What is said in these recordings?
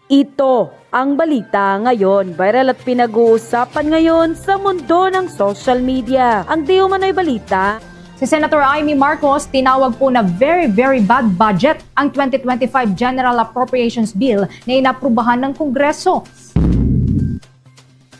Ito ang balita ngayon. Viral at pinag-uusapan ngayon sa mundo ng social media. Ang di umano'y balita. Si Senator Amy Marcos tinawag po na very bad budget ang 2025 General Appropriations Bill na inaprubahan ng Kongreso.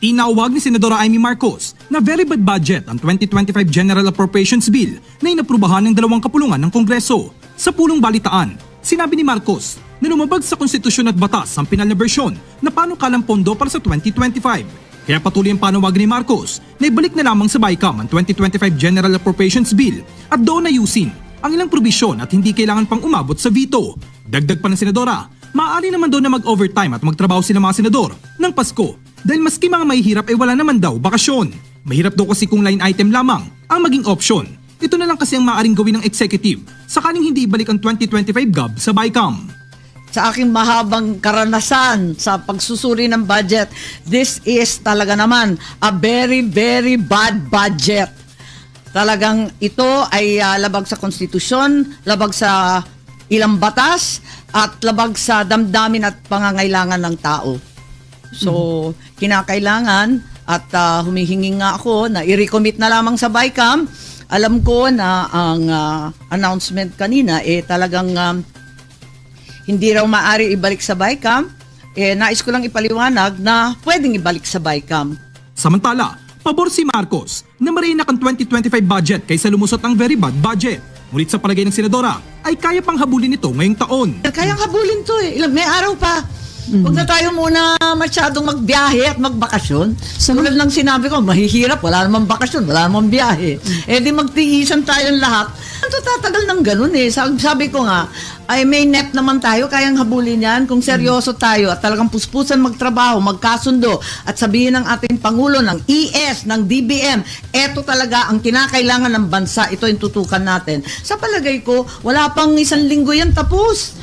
Tinawag ni Senadora Amy Marcos na very bad budget ang 2025 General Appropriations Bill na inaprubahan ng dalawang kapulungan ng Kongreso. Sa pulong balitaan, sinabi ni Marcos na lumabag sa konstitusyon at batas ang pinal na bersyon na panukalang pondo para sa 2025. Kaya patuloy ang panawagan ni Marcos na ibalik na lamang sa BICAM ang 2025 General Appropriations Bill at doon ayusin ang ilang probisyon at hindi kailangan pang umabot sa veto. Dagdag pa ng senadora, maaari naman daw na mag-overtime at magtrabaho sila mga senador ng Pasko dahil maski mga mahihirap ay wala naman daw bakasyon. Mahirap daw kasi kung line item lamang ang maging option. Ito na lang kasi ang maaaring gawin ng executive sakaling hindi ibalik ang 2025 GAB sa BICAM. Sa aking mahabang karanasan sa pagsusuri ng budget, this is talaga naman a very bad budget. Talagang ito ay labag sa konstitusyon, labag sa ilang batas, at labag sa damdamin at pangangailangan ng tao. So, kinakailangan at humihingi nga ako na i-recommit na lamang sa BICAM. Alam ko na ang announcement kanina talagang hindi raw maaari ibalik sa BICAM. Nais ko lang ipaliwanag na pwedeng ibalik sa BICAM. Samantala, pabor si Marcos na mariinak ang 2025 budget kaysa lumusot ang very bad budget. Ngunit sa palagay ng senadora ay kaya pang habulin ito ngayong taon. Kayang habulin to May araw pa. Huwag na tayo muna masyadong magbiyahe at magbakasyon. Tulad ng sinabi ko, mahihirap, wala namang bakasyon, wala namang biyahe. Di magtiisan tayong lahat. Ang tatagal ng ganun Sabi ko nga, ay may net naman tayo, kayang habulin yan. Kung seryoso tayo at talagang puspusan magtrabaho, magkasundo, at sabihin ng ating Pangulo, ng ES, ng DBM, eto talaga ang kinakailangan ng bansa, ito yung tutukan natin. Sa palagay ko, wala pang isang linggo yan tapos.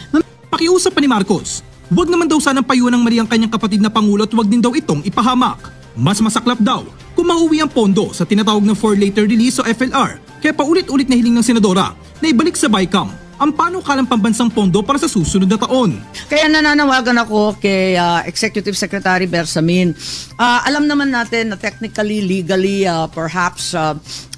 Pakiusap pa ni Marcos, huwag naman daw sanang payuhan ng mali ang kanyang kapatid na Pangulo at huwag din daw itong ipahamak. Mas masaklap daw kung mauwi ang pondo sa tinatawag na for later release o FLR. Kaya paulit-ulit na hiling ng senadora na ibalik sa BICAM ang panukalang pambansang pondo para sa susunod na taon. Kaya nananawagan ako kay Executive Secretary Bersamin. Alam naman natin na technically, legally, perhaps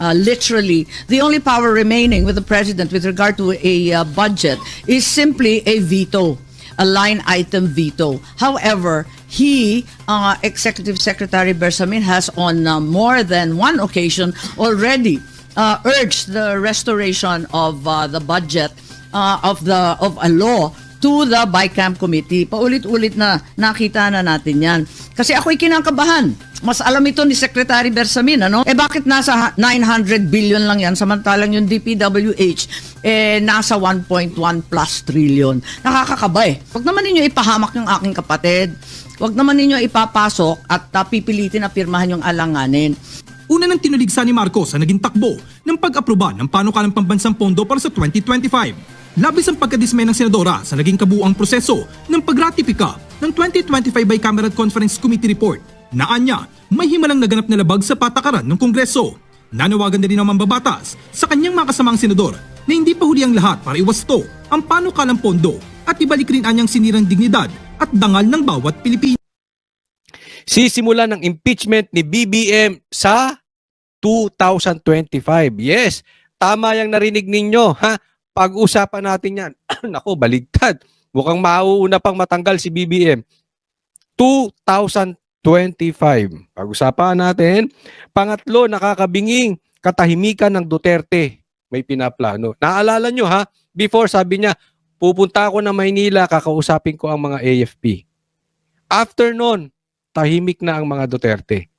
literally, the only power remaining with the President with regard to a budget is simply a veto. A line item veto. However, Executive Secretary Bersamin has on more than one occasion already urged the restoration of the budget of a law to the BICAM committee. Paulit-ulit na nakita na natin yan. Kasi ako'y kinakabahan. Mas alam ito ni Secretary Bersamin, bakit nasa 900 billion lang yan samantalang yung DPWH nasa 1.1 plus trillion. Nakakakaba Huwag naman ninyo ipahamak yung aking kapatid. Huwag naman ninyo ipapasok at pipilitin na pirmahan yung alanganin. Una nang tinuligsa ni Marcos ang naging takbo ng pag-aproba ng panukalang pambansang pondo para sa 2025. Labis ang pagkadismay ng senadora sa naging kabuuang proseso ng pagratipika ng 2025 Bicameral Conference Committee Report. Naanya, may himalang naganap na labag sa patakaran ng Kongreso. Nanawagan na rin ang mambabatas sa kanyang mga kasamang senador na hindi pa huli ang lahat para iwasto ang panukalang pondo at ibalik rin anyang sinirang dignidad at dangal ng bawat Pilipino. Sisimula ng impeachment ni BBM sa 2025. Yes, tama yung narinig ninyo. Pag-usapan natin yan. Naku, baligtad. Mukhang mauuna pang matanggal si BBM. 2025. Pag-usapan natin. Pangatlo, nakakabinging katahimikan ng Duterte. May pinaplano. Naalala nyo before sabi niya, pupunta ako ng Maynila, kakausapin ko ang mga AFP. After nun, tahimik na ang mga Duterte.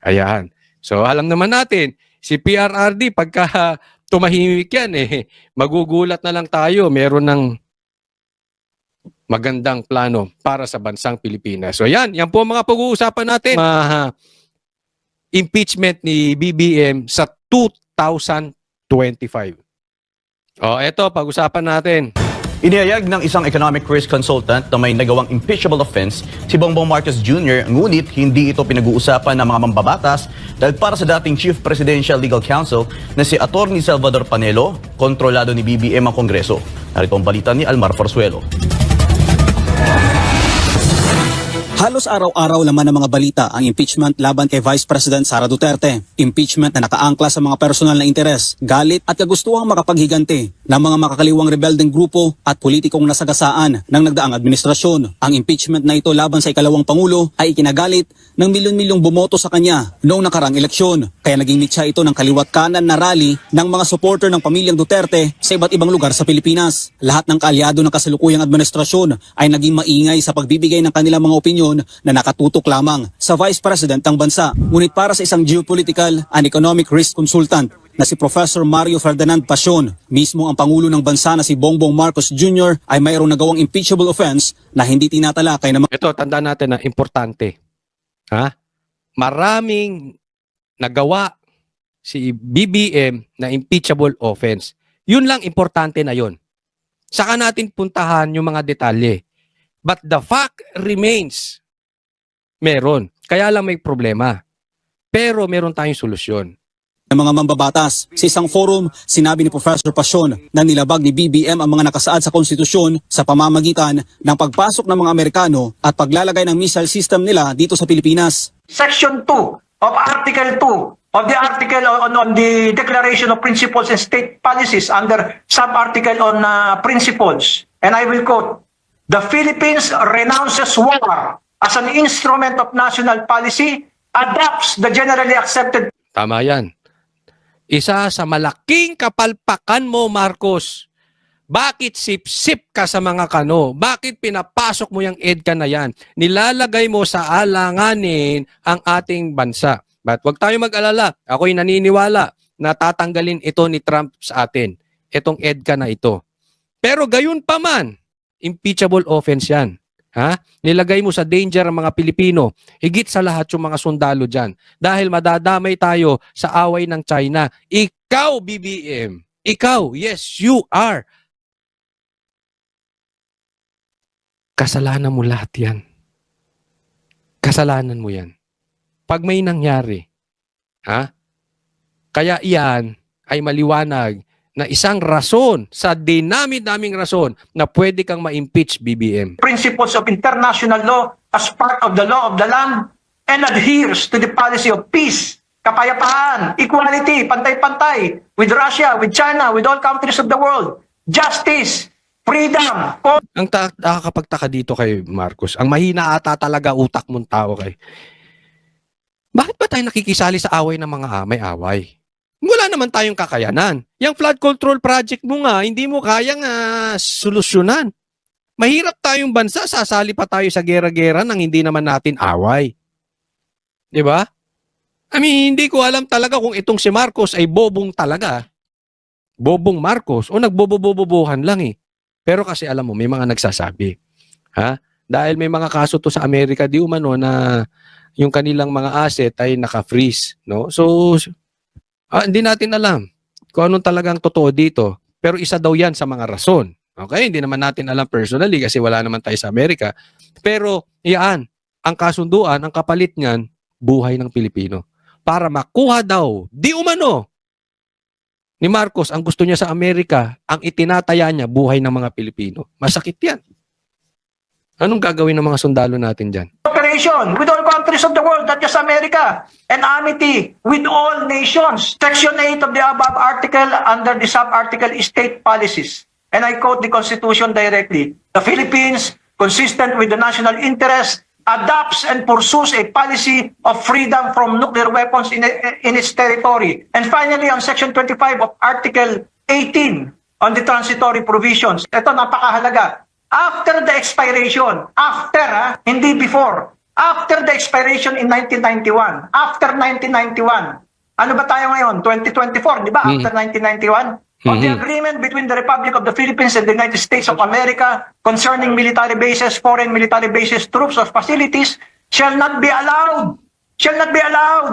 Ayan. So alam naman natin, si PRRD pagka tumahimik yan magugulat na lang tayo. Meron ng magandang plano para sa bansang Pilipinas. So yan po mga pag-uusapan natin. Impeachment ni BBM sa 2025. Eto, pag-usapan natin. Inihayag ng isang economic risk consultant na may nagawang impeachable offense si Bongbong Marcos Jr. ngunit hindi ito pinag-uusapan ng mga mambabatas dahil para sa dating Chief Presidential Legal Counsel na si Attorney Salvador Panelo, kontrolado ni BBM ang Kongreso. Narito ang balita ni Almar Forzuelo. Halos araw-araw laman ng mga balita ang impeachment laban kay Vice President Sara Duterte. Impeachment na nakaangkla sa mga personal na interes, galit at kagustuhang makapaghiganti ng mga makakaliwang rebeldeng grupo at politikong nasagasaan ng nagdaang administrasyon. Ang impeachment na ito laban sa ikalawang Pangulo ay ikinagalit ng milyon-milyong bumoto sa kanya noong nakaraang eleksyon. Kaya naging mitya ito ng kaliwat kanan na rally ng mga supporter ng pamilyang Duterte sa iba't ibang lugar sa Pilipinas. Lahat ng kaalyado ng kasalukuyang administrasyon ay naging maingay sa pagbibigay ng kanilang mga opinyon na nakatutok lamang sa Vice President ng bansa. Ngunit para sa isang geopolitical and economic risk consultant na si Professor Mario Ferdinand Pasion, mismo ang Pangulo ng bansa na si Bongbong Marcos Jr. ay mayroong nagawang impeachable offense na hindi tinatalakay ng Ito, tandaan natin na importante. Ha? Maraming nagawa si BBM na impeachable offense. Yun lang importante na yun. Saka natin puntahan yung mga detalye. But the fact remains, meron. Kaya lang may problema. Pero meron tayong solusyon. ng mga mambabatas. Sa isang forum, sinabi ni Professor Pasion na nilabag ni BBM ang mga nakasaad sa konstitusyon sa pamamagitan ng pagpasok ng mga Amerikano at paglalagay ng missile system nila dito sa Pilipinas. Section 2 of Article 2 of the article on the Declaration of Principles and State Policies under sub-article on principles. And I will quote, "The Philippines renounces war as an instrument of national policy, adopts the generally accepted..." Tama yan. Isa sa malaking kapalpakan mo, Marcos. Bakit sip-sip ka sa mga kano? Bakit pinapasok mo yung EDCA na yan? Nilalagay mo sa alanganin ang ating bansa. But wag tayo mag-alala. Ako'y naniniwala na tatanggalin ito ni Trump sa atin. Itong EDCA na ito. Pero gayon pa man, impeachable offense yan. Ha? Nilagay mo sa danger ang mga Pilipino. Higit sa lahat yung mga sundalo dyan. Dahil madadamay tayo sa away ng China. Ikaw, BBM. Ikaw, yes, you are. Kasalanan mo lahat yan. Kasalanan mo yan. Pag may nangyari, ha? Kaya iyan ay maliwanag na isang rason sa dinami-daming rason na pwede kang ma-impeach, BBM. Principles of international law as part of the law of the land and adheres to the policy of peace, kapayapaan, equality, pantay-pantay with Russia, with China, with all countries of the world, justice, freedom. Ang nakakapagtaka dito kay Marcos, ang mahina ata talaga utak mong tao kay. Bakit ba tayo nakikisali sa away ng mga may away? Wala naman tayong kakayanan. Yung flood control project mo nga, hindi mo kayang solusyonan. Mahirap tayong bansa, sasali pa tayo sa gera-gera nang hindi naman natin away. Di ba? I mean, hindi ko alam talaga kung itong si Marcos ay bobong talaga. Bobong Marcos o nagbobobobobohan lang eh. Pero kasi alam mo, may mga nagsasabi. Ha? Dahil may mga kaso to sa Amerika di umano na yung kanilang mga asset ay naka-freeze. No? So, hindi natin alam kung anong talagang totoo dito. Pero isa daw yan sa mga rason. Okay? Hindi naman natin alam personally kasi wala naman tayo sa Amerika. Pero yan, ang kasunduan, ang kapalit niyan, buhay ng Pilipino. Para makuha daw, di umano, ni Marcos, ang gusto niya sa Amerika, ang itinataya niya, buhay ng mga Pilipino. Masakit yan. Anong gagawin ng mga sundalo natin dyan? Cooperation with all countries of the world, not just America, and amity with all nations. Section 8 of the above article under the sub-article is state policies. And I quote the Constitution directly. The Philippines, consistent with the national interest, adopts and pursues a policy of freedom from nuclear weapons in its territory. And finally, on Section 25 of Article 18 on the transitory provisions. Ito, napakahalaga. After the expiration, hindi before, after the expiration in 1991, after 1991, ano ba tayo ngayon? 2024, di ba? After 1991, on the agreement between the Republic of the Philippines and the United States of America concerning military bases, foreign military bases, troops or facilities shall not be allowed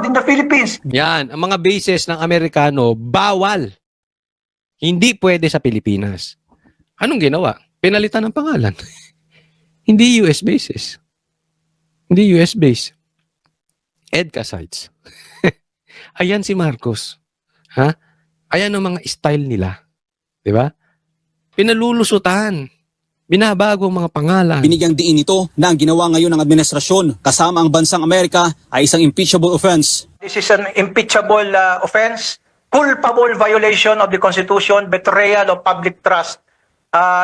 in the Philippines. Yan, ang mga bases ng Amerikano, bawal. Hindi pwede sa Pilipinas. Anong ginawa? Pinalitan ng pangalan. Hindi US bases. Hindi US base. EDCA sites. Ayan si Marcos. Ha? Ayan ang mga style nila. Di ba? Pinalulusutan. Binabago ang mga pangalan. Binigyang diin ito na ang ginawa ngayon ng administrasyon kasama ang bansang Amerika ay isang impeachable offense. This is an impeachable offense, culpable violation of the Constitution, betrayal of public trust.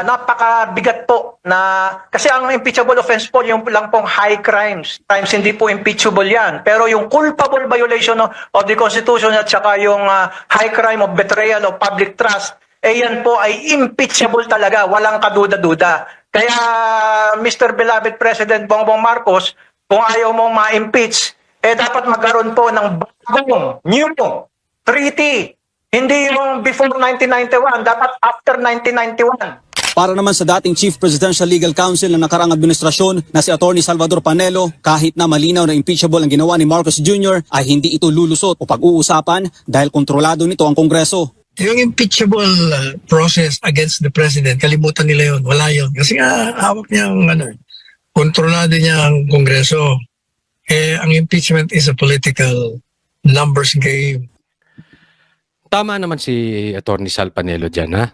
Napakabigat po na, kasi ang impeachable offense po, yung lang pong high crimes. Crimes hindi po impeachable yan. Pero yung culpable violation of the Constitution at saka yung high crime of betrayal of public trust, yan po ay impeachable talaga, walang kaduda-duda. Kaya Mr. Beloved President Bongbong Marcos, kung ayaw mong ma-impeach, dapat magkaroon po ng bagong, new treaty. Hindi yung before 1991, dapat after 1991. Para naman sa dating Chief Presidential Legal Counsel ng nakarang administrasyon na si Attorney Salvador Panelo, kahit na malinaw na impeachable ang ginawa ni Marcos Jr. ay hindi ito lulusot o pag-uusapan dahil kontrolado nito ang Kongreso. Yung impeachable process against the president, kalimutan nila yun. Wala yun. Kasi nga, hawak niya ang kontrolado niya ang Kongreso. Ang impeachment is a political numbers game. Tama naman si Attorney Sal Panelo dyan, ha?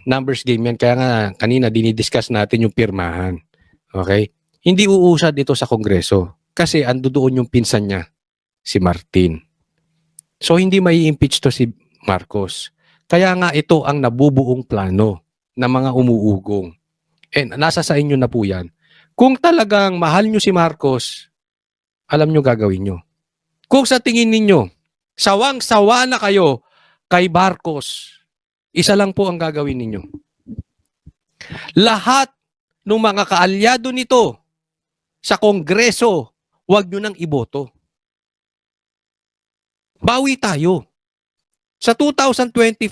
Numbers game yan. Kaya nga, kanina dinidiscuss natin yung pirmahan. Okay? Hindi uusad ito sa Kongreso. Kasi ando doon yung pinsan niya, si Martin. So, hindi may impeach to si Marcos. Kaya nga ito ang nabubuong plano ng mga umuugong. And nasa sa inyo na po yan. Kung talagang mahal nyo si Marcos, alam nyo gagawin nyo. Kung sa tingin ninyo, sawang-sawa na kayo kay Marcos, isa lang po ang gagawin ninyo. Lahat ng mga kaalyado nito sa Kongreso, huwag nyo nang iboto. Bawi tayo. Sa 2025,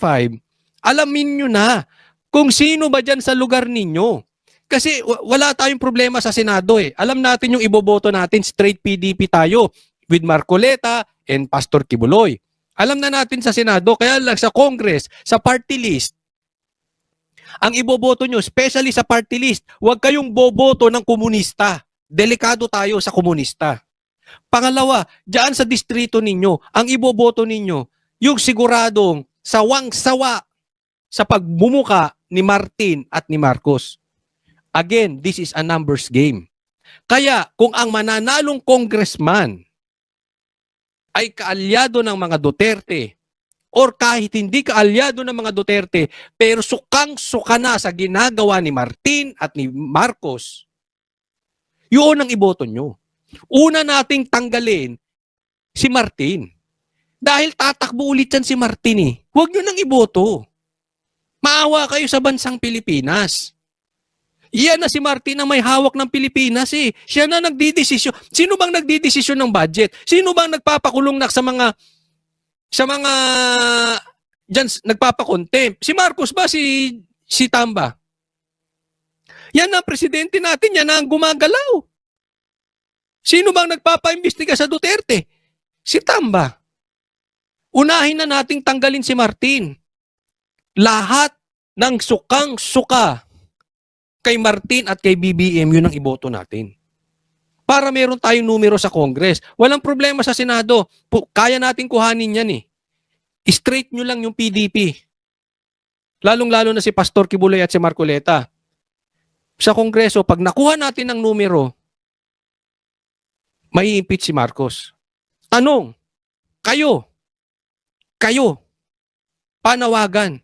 alamin nyo na kung sino ba dyan sa lugar ninyo. Kasi wala tayong problema sa Senado eh. Alam natin yung iboboto natin, straight PDP tayo with Marcoleta and Pastor Kibuloy. Alam na natin sa Senado, kaya lang sa Congress, sa party list, ang iboboto nyo, especially sa party list, huwag kayong boboto ng komunista. Delikado tayo sa komunista. Pangalawa, diyan sa distrito ninyo, ang iboboto ninyo, yung siguradong sawang-sawa sa pagbumuka ni Martin at ni Marcos. Again, this is a numbers game. Kaya kung ang mananalong congressman ay kaalyado ng mga Duterte or kahit hindi kaalyado ng mga Duterte pero sukang-suka na sa ginagawa ni Martin at ni Marcos, yun ang iboto nyo. Una nating tanggalin si Martin. Dahil tatakbo ulit yan si Martin eh. Huwag nyo nang iboto. Maawa kayo sa bansang Pilipinas. Iyan na si Martin na may hawak ng Pilipinas eh. Siya na nagdidesisyon. Sino bang nagdidesisyon ng budget? Sino bang nagpapakulong na sa mga dyan nagpapakontempt? Si Marcos ba? Si Tamba? Yan na presidente natin. Yan na ang gumagalaw. Sino bang nagpapaimbestiga sa Duterte? Si Tamba. Unahin na nating tanggalin si Martin. Lahat ng sukang-suka kay Martin at kay BBM, yun ang iboto natin. Para meron tayong numero sa Congress. Walang problema sa Senado. Kaya natin kuhanin yan eh. Straight nyo lang yung PDP. Lalong-lalo na si Pastor Kibuloy at si Marcoleta. Sa Kongreso, pag nakuha natin ang numero, may impeach si Marcos. Tanong, kayo, panawagan,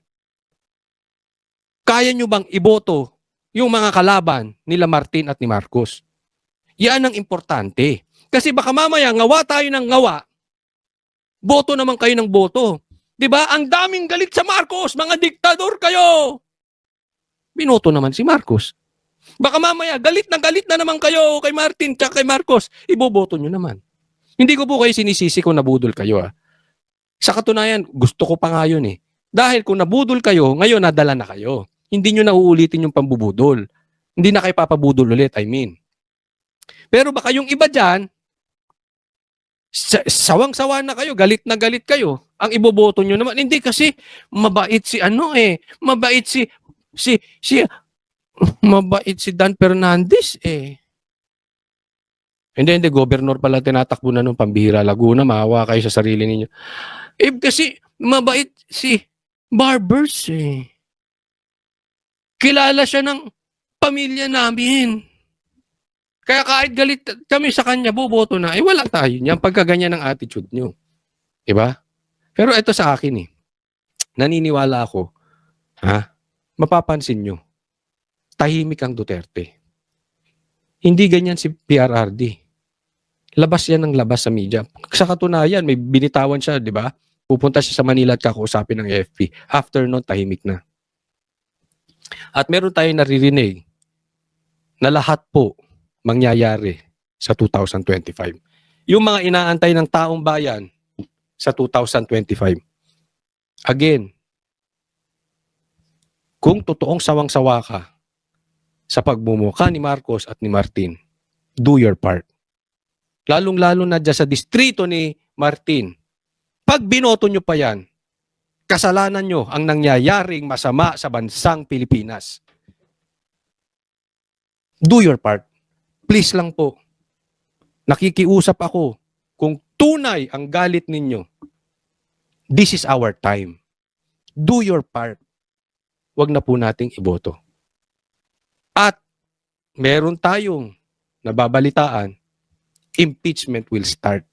kaya nyo bang iboto yung mga kalaban nila Martin at ni Marcos? Yan ang importante. Kasi baka mamaya ngawa tayo ng ngawa, boto naman kayo ng boto. Diba? Ang daming galit sa Marcos, mga diktador kayo. Binoto naman si Marcos. Baka mamaya galit na naman kayo kay Martin at kay Marcos, iboboto nyo naman. Hindi ko po kayo sinisisi kung nabudol kayo. Sa katunayan, gusto ko pa nga yun eh. Dahil kung nabudol kayo, ngayon nadala na kayo. Hindi nyo na uulitin yung pambubudol. Hindi na kayo papabudol ulit, I mean. Pero baka yung iba dyan, sawang-sawa na kayo, galit na galit kayo. Ang iboboto nyo naman, hindi kasi mabait si mabait si Dan Fernandez eh. Hindi, gobernur pala tinatakbo na nung pambihira Laguna, maawa kayo sa sarili ninyo. Kasi mabait si Barbers eh. Kilala siya ng pamilya namin. Kaya kahit galit kami sa kanya, boboto na. Wala tayo niyan pagka ganyan ang attitude nyo. Diba? Pero ito sa akin naniniwala ako, mapapansin nyo, tahimik ang Duterte. Hindi ganyan si PRRD. Labas yan ng labas sa media. Sa katunayan, may binitawan siya, di ba? Pupunta siya sa Manila at kakausapin ng AFP. After nun, tahimik na. At meron tayong naririnig na lahat po mangyayari sa 2025. Yung mga inaantay ng taong bayan sa 2025. Again, kung totoong sawang-sawa ka sa pagmumuka ni Marcos at ni Martin, do your part. Lalong-lalo na dyan sa distrito ni Martin. Pag binoto nyo pa yan, kasalanan nyo ang nangyayaring masama sa bansang Pilipinas. Do your part. Please lang po. Nakikiusap ako. Kung tunay ang galit ninyo, this is our time. Do your part. Huwag na po nating iboto. At meron tayong nababalitaan, impeachment will start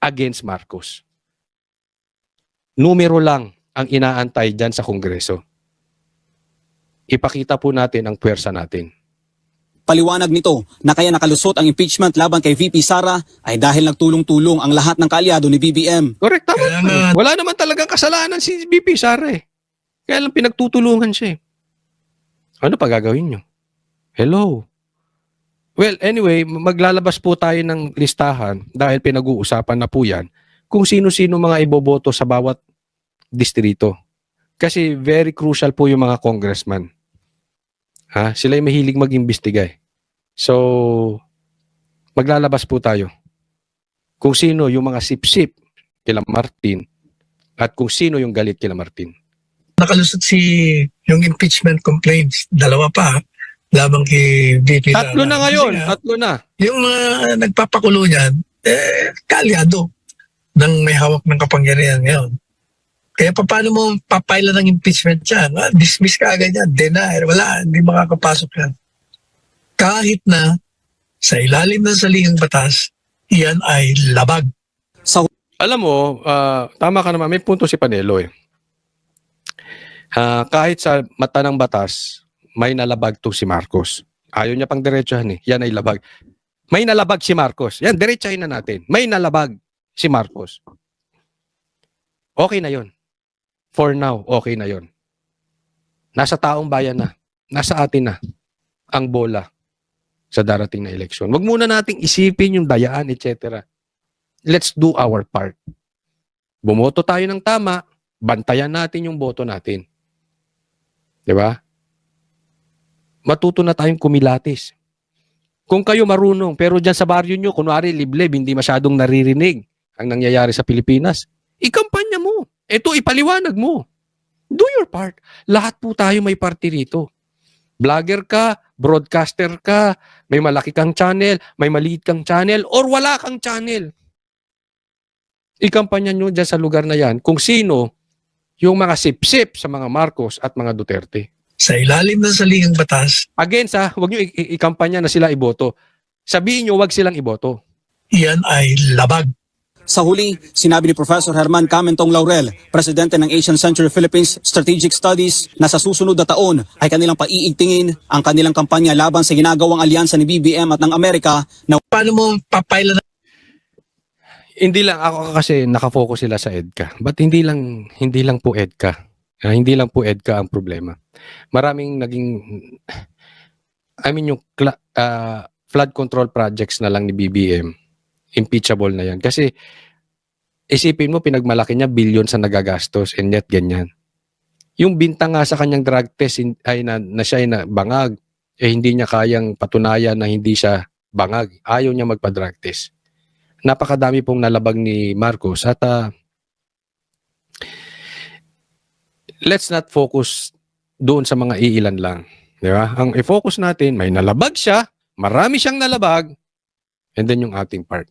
against Marcos. Numero lang ang inaantay dyan sa Kongreso. Ipakita po natin ang puwersa natin. Paliwanag nito na kaya nakalusot ang impeachment laban kay VP Sara ay dahil nagtulong-tulong ang lahat ng kaalyado ni BBM. Correct, tama. Wala naman talagang kasalanan si VP Sara eh. Kaya lang pinagtutulungan siya eh. Ano pa gagawin nyo? Hello? Well, anyway, maglalabas po tayo ng listahan dahil pinag-uusapan na po yan kung sino-sino mga iboboto sa bawat distrito. Kasi very crucial po yung mga congressman. Sila yung mahilig mag-imbestiga eh. So, maglalabas po tayo kung sino yung mga sip-sip kila Martin at kung sino yung galit kila Martin. Nakalusot yung impeachment complaints, dalawa pa, labang kay VP Sara. Tatlo na ngayon, tatlo na. Yung nagpapakulo niyan, kaalyado ng may hawak ng kapangyarihan ngayon. Kaya paano mo papailan ng impeachment yan? Dismiss ka agad yan, deny, wala, hindi makakapasok yan. Kahit na sa ilalim ng saligang batas, yan ay labag. Alam mo, tama ka naman, may punto si Panelo eh. Kahit sa mata ng batas, may nalabag to si Marcos. Ayaw niya pang diretsahan eh, yan ay labag. May nalabag si Marcos. Yan, diretsahin na natin. May nalabag si Marcos. Okay na yon. For now, okay na yon. Nasa taong bayan na. Nasa atin na ang bola sa darating na eleksyon. Huwag muna nating isipin yung dayaan, etc. Let's do our part. Bumoto tayo ng tama, bantayan natin yung boto natin. Diba? Matuto na tayong kumilatis. Kung kayo marunong, pero dyan sa baryo nyo, kunwari liblib, hindi masyadong naririnig ang nangyayari sa Pilipinas, ikampanya mo. Ito, ipaliwanag mo. Do your part. Lahat po tayo may parte rito. Vlogger ka, broadcaster ka, may malaki kang channel, may maliit kang channel, or wala kang channel. Ikampanya nyo dyan sa lugar na yan kung sino yung mga sip-sip sa mga Marcos at mga Duterte. Sa ilalim ng saligang batas, Again, huwag nyo ikampanya na sila iboto. Sabihin nyo, wag silang iboto. yan ay labag. Sa huli, sinabi ni Professor Herman Camentong Laurel, presidente ng Asian Century Philippines Strategic Studies, na sa susunod na taon ay kanilang paiigtingin ang kanilang kampanya laban sa ginagawang alyansa ni BBM at ng Amerika na Paano mo papailan Hindi lang ako kasi nakafocus sila sa EDCA. But hindi lang po EDCA. Hindi lang po EDCA ang problema. Maraming yung flood control projects na lang ni BBM. Impeachable na yan. Kasi isipin mo, pinagmalaki niya billion sa nagagastos and yet ganyan. Yung bintang nga sa kanyang drug test ay na siya ay na bangag, hindi niya kayang patunayan na hindi siya bangag. Ayaw niya magpa-drug test. Napakadami pong nalabag ni Marcos at let's not focus doon sa mga iilan lang. Di ba? Ang i-focus natin, may nalabag siya, marami siyang nalabag, and then yung ating part.